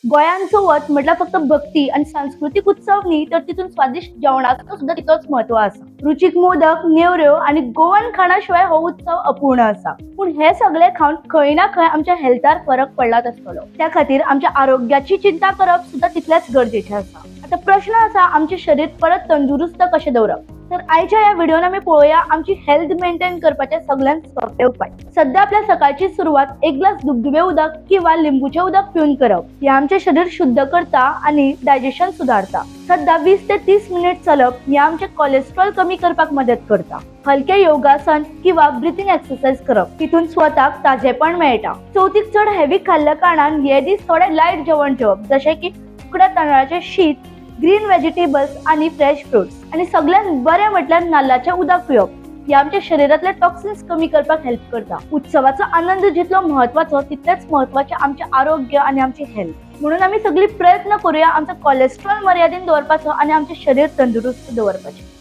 गोंयांत चवथ म्हटल्यार फक्त भक्ती आणि सांस्कृतिक उत्सव न्ही, तर तितून स्वादिष्ट जेवणाचो सुद्धा तितलोच महत्व आसा. रुचीक मोदक, नेवऱ्यो आणि गोवन खाणा शिवाय हो उत्सव अपूर्ण आसा. पूण हे सगळे खाऊन खंय ना खंय आमच्या हेल्थार फरक पडलाच आसतलो. त्या खातीर आमच्या आरोग्याची चिंता करप सुद्धा तितलेच गरजेचे आसा. आता प्रश्न आसा, आमचे शरीर परत तंदुरुस्त कशें दवरप. तर आयच्या या व्हिडिओन आमी पळोवया आमची हेल्थ मेंटेन करपाचे सगळ्यात सोपे उपाय. सध्या आपल्या सकाळची सुरुवात एक ग्लास दुबदुबे उदक किंवा लिंबूचे उदक पिऊन करप. हे आमचे शरीर शुद्ध करता आणि डायजेशन सुधारता. सध्या 20 ते 30 मिनिट चलप हे आमचे कोलेस्ट्रॉल कमी करपाक मदत करता. हलके योगासन किंवा ब्रीथिंग एक्सरसाइज करप, तितून स्वताक ताजेपण मेळटा. चवथीक चड हेवी खाल्ल्या कारणान हे दीस थोडे लायट जेवण जेवप, जशे की उकड्या तांदळाचे शीत, ग्रीन व्हेजिटेबल्स आणि फ्रेश फ्रुट्स. आणि सगळ्यात बरे म्हटल्यार नाल्लाचे उदक पिवप. हे आमच्या शरीरातले टॉक्सिन्स कमी करपाक हेल्प करता. उत्सवाचा आनंद जितलो महत्वाचो तितलेच महत्वाचे आमचे आरोग्य आणि आमची हेल्थ. म्हणून आम्ही सगळी प्रयत्न करूया आमचा कोलेस्ट्रॉल मर्यादेन दवरपाचो आणि आमचे शरीर तंदुरुस्त दवरपाचे.